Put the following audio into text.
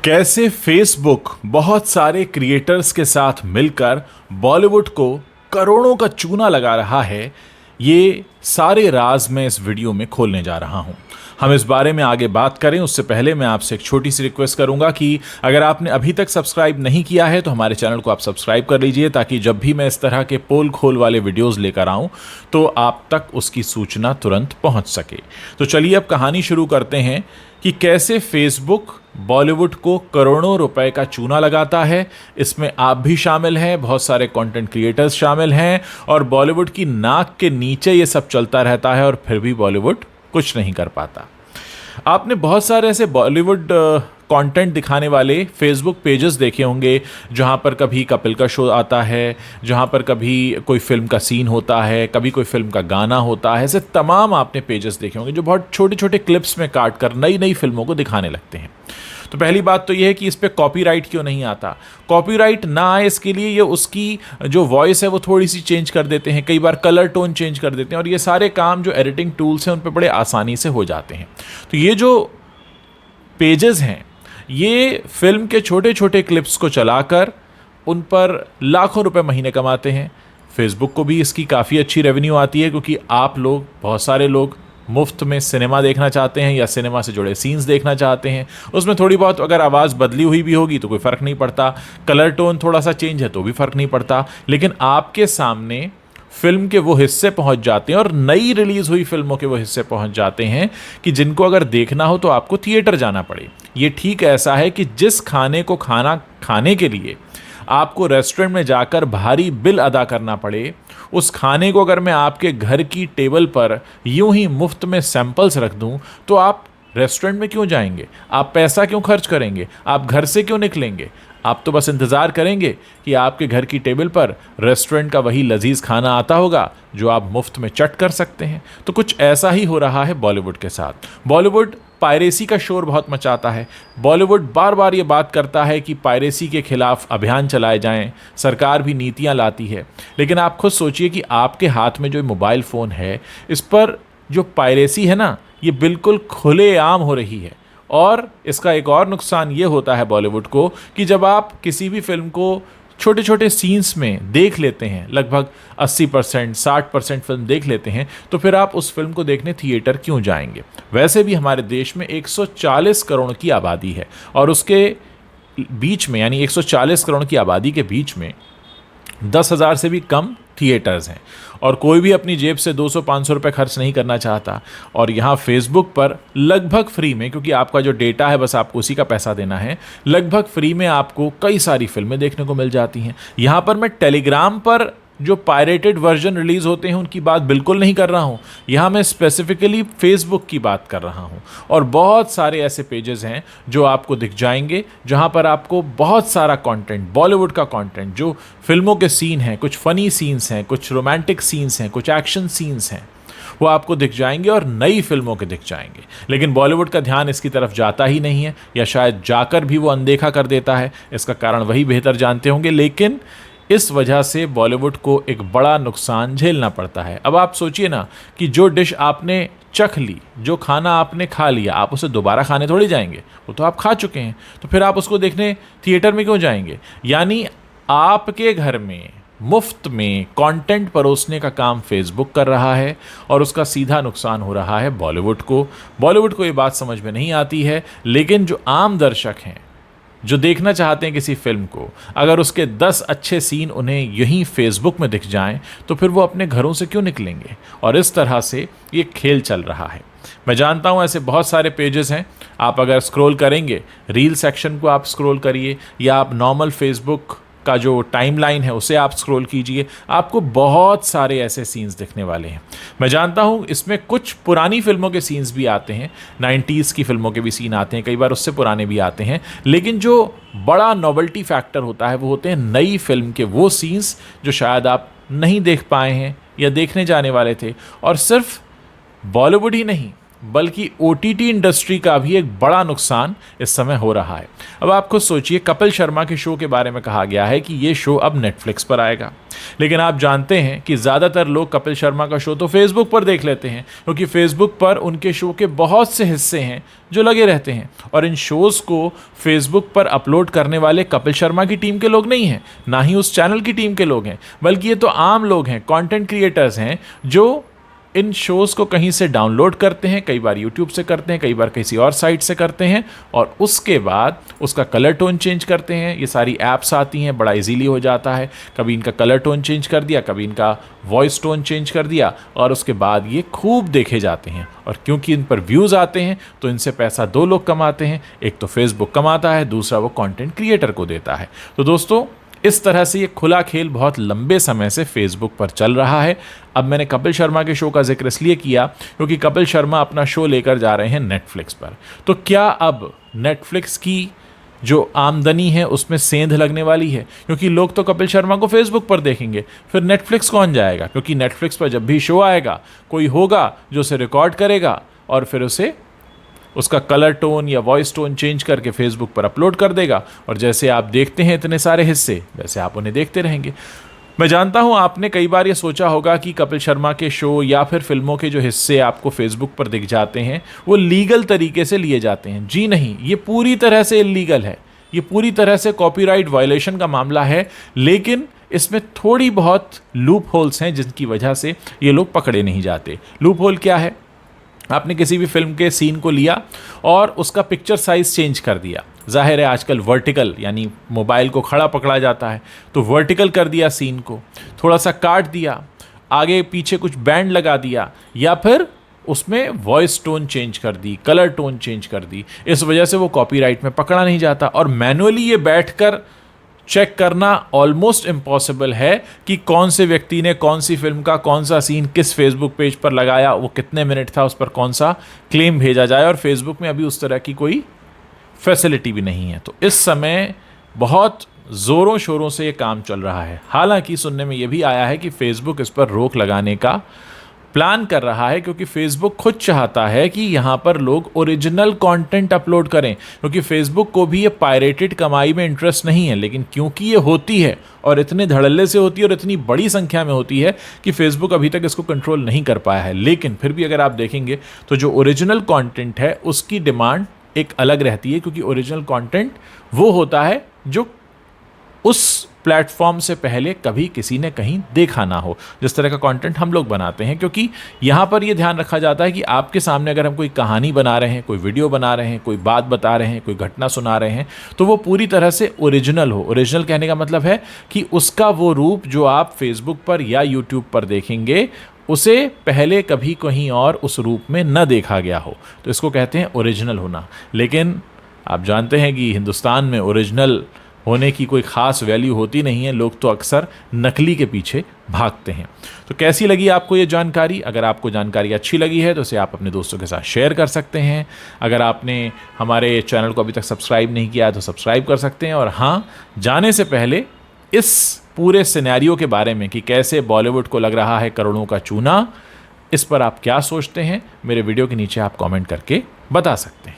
कैसे फेसबुक बहुत सारे क्रिएटर्स के साथ मिलकर बॉलीवुड को करोड़ों का चूना लगा रहा है, ये सारे राज मैं इस वीडियो में खोलने जा रहा हूं। हम इस बारे में आगे बात करें उससे पहले मैं आपसे एक छोटी सी रिक्वेस्ट करूंगा कि अगर आपने अभी तक सब्सक्राइब नहीं किया है तो हमारे चैनल को आप सब्सक्राइब कर लीजिए, ताकि जब भी मैं इस तरह के पोल खोल वाले वीडियोस लेकर आऊं तो आप तक उसकी सूचना तुरंत पहुंच सके। तो चलिए अब कहानी शुरू करते हैं कि कैसे फेसबुक बॉलीवुड को करोड़ों रुपए का चूना लगाता है। इसमें आप भी शामिल हैं, बहुत सारे कंटेंट क्रिएटर्स शामिल हैं और बॉलीवुड की नाक के नीचे ये सब चलता रहता है और फिर भी बॉलीवुड कुछ नहीं कर पाता। आपने बहुत सारे ऐसे बॉलीवुड कंटेंट दिखाने वाले फेसबुक पेजेस देखे होंगे, जहां पर कभी कपिल का शो आता है, जहां पर कभी कोई फिल्म का सीन होता है, कभी कोई फिल्म का गाना होता है। ऐसे तमाम आपने पेजेस देखे होंगे जो बहुत छोटे छोटे क्लिप्स में काट कर नई नई फिल्मों को दिखाने लगते हैं। तो पहली बात तो यह है कि इस पर कॉपीराइट क्यों नहीं आता। कॉपीराइट ना आए इसके लिए ये उसकी जो वॉइस है वो थोड़ी सी चेंज कर देते हैं, कई बार कलर टोन चेंज कर देते हैं और ये सारे काम जो एडिटिंग टूल्स हैं उन पर बड़े आसानी से हो जाते हैं। तो ये जो पेजेस हैं ये फिल्म के छोटे छोटे क्लिप्स को चलाकर उन पर लाखों रुपए महीने कमाते हैं। फेसबुक को भी इसकी काफ़ी अच्छी रेवेन्यू आती है, क्योंकि आप लोग, बहुत सारे लोग मुफ्त में सिनेमा देखना चाहते हैं या सिनेमा से जुड़े सीन्स देखना चाहते हैं। उसमें थोड़ी बहुत अगर आवाज़ बदली हुई भी होगी तो कोई फ़र्क नहीं पड़ता, कलर टोन थोड़ा सा चेंज है तो भी फ़र्क नहीं पड़ता, लेकिन आपके सामने फिल्म के वो हिस्से पहुंच जाते हैं और नई रिलीज़ हुई फिल्मों के वो हिस्से पहुंच जाते हैं कि जिनको अगर देखना हो तो आपको थिएटर जाना पड़े। ये ठीक ऐसा है कि जिस खाने को खाने के लिए आपको रेस्टोरेंट में जाकर भारी बिल अदा करना पड़े, उस खाने को अगर मैं आपके घर की टेबल पर यूं ही मुफ्त में सैंपल्स रख दूं तो आप रेस्टोरेंट में क्यों जाएंगे? आप पैसा क्यों खर्च करेंगे? आप घर से क्यों निकलेंगे? आप तो बस इंतज़ार करेंगे कि आपके घर की टेबल पर रेस्टोरेंट का वही लजीज खाना आता होगा जो आप मुफ्त में चट कर सकते हैं। तो कुछ ऐसा ही हो रहा है बॉलीवुड के साथ। बॉलीवुड पायरेसी का शोर बहुत मचाता है। बॉलीवुड बार बार ये बात करता है कि पायरेसी के खिलाफ अभियान चलाए जाएं, सरकार भी नीतियां लाती है, लेकिन आप खुद सोचिए कि आपके हाथ में जो मोबाइल फ़ोन है इस पर जो पायरेसी है ना, ये बिल्कुल खुलेआम हो रही है। और इसका एक और नुकसान ये होता है बॉलीवुड को कि जब आप किसी भी फिल्म को छोटे छोटे सीन्स में देख लेते हैं, लगभग 80% 60% फिल्म देख लेते हैं, तो फिर आप उस फिल्म को देखने थिएटर क्यों जाएंगे? वैसे भी हमारे देश में 140 करोड़ की आबादी है और उसके बीच में, यानी 140 करोड़ की आबादी के बीच में 10,000 से भी कम थिएटर्स हैं और कोई भी अपनी जेब से 200-500 रुपये खर्च नहीं करना चाहता। और यहाँ फेसबुक पर लगभग फ्री में, क्योंकि आपका जो डेटा है बस आपको उसी का पैसा देना है, लगभग फ्री में आपको कई सारी फिल्में देखने को मिल जाती हैं। यहाँ पर मैं टेलीग्राम पर जो पायरेटेड वर्जन रिलीज़ होते हैं उनकी बात बिल्कुल नहीं कर रहा हूँ, यहाँ मैं स्पेसिफिकली फेसबुक की बात कर रहा हूँ। और बहुत सारे ऐसे पेजेस हैं जो आपको दिख जाएंगे जहाँ पर आपको बहुत सारा कंटेंट, बॉलीवुड का कंटेंट, जो फिल्मों के सीन हैं, कुछ फ़नी सीन्स हैं, कुछ रोमांटिक सीन्स हैं, कुछ एक्शन सीन्स हैं, वो आपको दिख जाएंगे और नई फिल्मों के दिख जाएंगे। लेकिन बॉलीवुड का ध्यान इसकी तरफ जाता ही नहीं है, या शायद जाकर भी वो अनदेखा कर देता है। इसका कारण वही बेहतर जानते होंगे, लेकिन इस वजह से बॉलीवुड को एक बड़ा नुकसान झेलना पड़ता है। अब आप सोचिए ना कि जो डिश आपने चख ली, जो खाना आपने खा लिया, आप उसे दोबारा खाने थोड़ी जाएंगे, वो तो आप खा चुके हैं, तो फिर आप उसको देखने थिएटर में क्यों जाएंगे? यानी आपके घर में मुफ्त में कंटेंट परोसने का काम फेसबुक कर रहा है और उसका सीधा नुकसान हो रहा है बॉलीवुड को। बॉलीवुड को ये बात समझ में नहीं आती है, लेकिन जो आम दर्शक हैं, जो देखना चाहते हैं किसी फिल्म को, अगर उसके 10 अच्छे सीन उन्हें यहीं फेसबुक में दिख जाएं तो फिर वो अपने घरों से क्यों निकलेंगे? और इस तरह से ये खेल चल रहा है। मैं जानता हूँ ऐसे बहुत सारे पेजेस हैं, आप अगर स्क्रॉल करेंगे, रील सेक्शन को आप स्क्रॉल करिए या आप नॉर्मल फेसबुक का जो टाइमलाइन है उसे आप स्क्रॉल कीजिए, आपको बहुत सारे ऐसे सीन्स दिखने वाले हैं। मैं जानता हूँ इसमें कुछ पुरानी फिल्मों के सीन्स भी आते हैं, 90s की फिल्मों के भी सीन आते हैं, कई बार उससे पुराने भी आते हैं, लेकिन जो बड़ा नॉवेल्टी फैक्टर होता है वो होते हैं नई फिल्म के वो सीन्स जो शायद आप नहीं देख पाए हैं या देखने जाने वाले थे। और सिर्फ बॉलीवुड ही नहीं, बल्कि OTT इंडस्ट्री का भी एक बड़ा नुकसान इस समय हो रहा है। अब आप खुद सोचिए, कपिल शर्मा के शो के बारे में कहा गया है कि ये शो अब नेटफ्लिक्स पर आएगा, लेकिन आप जानते हैं कि ज़्यादातर लोग कपिल शर्मा का शो तो फेसबुक पर देख लेते हैं, क्योंकि फेसबुक पर उनके शो के बहुत से हिस्से हैं जो लगे रहते हैं। और इन शोज़ को फेसबुक पर अपलोड करने वाले कपिल शर्मा की टीम के लोग नहीं हैं, ना ही उस चैनल की टीम के लोग हैं, बल्कि ये तो आम लोग हैं, कंटेंट क्रिएटर्स हैं जो इन शोज़ को कहीं से डाउनलोड करते हैं, कई बार यूट्यूब से करते हैं, कई बार किसी और साइट से करते हैं, और उसके बाद उसका कलर टोन चेंज करते हैं। ये सारी ऐप्स आती हैं, बड़ा इजीली हो जाता है, कभी इनका कलर टोन चेंज कर दिया, कभी इनका वॉइस टोन चेंज कर दिया, और उसके बाद ये खूब देखे जाते हैं। और क्योंकि इन पर व्यूज़ आते हैं तो इनसे पैसा दो लोग कमाते हैं, एक तो फेसबुक कमाता है, दूसरा वो कंटेंट क्रिएटर को देता है। तो दोस्तों, इस तरह से ये खुला खेल बहुत लंबे समय से फेसबुक पर चल रहा है। अब मैंने कपिल शर्मा के शो का जिक्र इसलिए किया क्योंकि कपिल शर्मा अपना शो लेकर जा रहे हैं नेटफ्लिक्स पर। तो क्या अब नेटफ्लिक्स की जो आमदनी है उसमें सेंध लगने वाली है? क्योंकि लोग तो कपिल शर्मा को फेसबुक पर देखेंगे, फिर नेटफ्लिक्स कौन जाएगा? क्योंकि नेटफ्लिक्स पर जब भी शो आएगा कोई होगा जो उसे रिकॉर्ड करेगा और फिर उसे उसका कलर टोन या वॉइस टोन चेंज करके फेसबुक पर अपलोड कर देगा, और जैसे आप देखते हैं इतने सारे हिस्से, वैसे आप उन्हें देखते रहेंगे। मैं जानता हूं आपने कई बार ये सोचा होगा कि कपिल शर्मा के शो या फिर फिल्मों के जो हिस्से आपको फेसबुक पर दिख जाते हैं वो लीगल तरीके से लिए जाते हैं। जी नहीं, ये पूरी तरह से इल्लीगल है, ये पूरी तरह से कॉपीराइट वायलेशन का मामला है। लेकिन इसमें थोड़ी बहुत लूप होल्स हैं जिनकी वजह से ये लोग पकड़े नहीं जाते। लूप होल क्या है? आपने किसी भी फिल्म के सीन को लिया और उसका पिक्चर साइज चेंज कर दिया। जाहिर है आजकल वर्टिकल यानी मोबाइल को खड़ा पकड़ा जाता है, तो वर्टिकल कर दिया सीन को, थोड़ा सा काट दिया, आगे पीछे कुछ बैंड लगा दिया, या फिर उसमें वॉइस टोन चेंज कर दी, कलर टोन चेंज कर दी। इस वजह से वो कॉपीराइट में पकड़ा नहीं जाता। और मैनुअली ये बैठकर चेक करना ऑलमोस्ट इम्पॉसिबल है कि कौन से व्यक्ति ने कौन सी फिल्म का कौन सा सीन किस फेसबुक पेज पर लगाया, वो कितने मिनट था, उस पर कौन सा क्लेम भेजा जाए। और फेसबुक में अभी उस तरह की कोई फैसिलिटी भी नहीं है। तो इस समय बहुत ज़ोरों शोरों से ये काम चल रहा है। हालांकि सुनने में ये भी आया है कि फेसबुक इस पर रोक लगाने का प्लान कर रहा है, क्योंकि फेसबुक खुद चाहता है कि यहाँ पर लोग ओरिजिनल कंटेंट अपलोड करें, क्योंकि फेसबुक को भी ये पायरेटेड कमाई में इंटरेस्ट नहीं है। लेकिन क्योंकि ये होती है और इतने धड़ल्ले से होती है और इतनी बड़ी संख्या में होती है कि फेसबुक अभी तक इसको कंट्रोल नहीं कर पाया है। लेकिन फिर भी अगर आप देखेंगे तो जो ओरिजिनल कंटेंट है उसकी डिमांड एक अलग रहती है, क्योंकि ओरिजिनल कंटेंट वो होता है जो उस प्लेटफॉर्म से पहले कभी किसी ने कहीं देखा ना हो, जिस तरह का कंटेंट हम लोग बनाते हैं। क्योंकि यहाँ पर ये ध्यान रखा जाता है कि आपके सामने अगर हम कोई कहानी बना रहे हैं, कोई वीडियो बना रहे हैं, कोई बात बता रहे हैं, कोई घटना सुना रहे हैं, तो वो पूरी तरह से ओरिजिनल हो। ओरिजिनल कहने का मतलब है कि उसका वो रूप जो आप फेसबुक पर या यूट्यूब पर देखेंगे उसे पहले कभी कहीं और उस रूप में न देखा गया हो, तो इसको कहते हैं ओरिजिनल होना। लेकिन आप जानते हैं कि हिंदुस्तान में ओरिजिनल होने की कोई ख़ास वैल्यू होती नहीं है, लोग तो अक्सर नकली के पीछे भागते हैं। तो कैसी लगी आपको ये जानकारी? अगर आपको जानकारी अच्छी लगी है तो इसे आप अपने दोस्तों के साथ शेयर कर सकते हैं। अगर आपने हमारे चैनल को अभी तक सब्सक्राइब नहीं किया है तो सब्सक्राइब कर सकते हैं। और हाँ, जाने से पहले इस पूरे सिनेरियो के बारे में कि कैसे बॉलीवुड को लग रहा है करोड़ों का चूना, इस पर आप क्या सोचते हैं, मेरे वीडियो के नीचे आप कमेंट करके बता सकते हैं।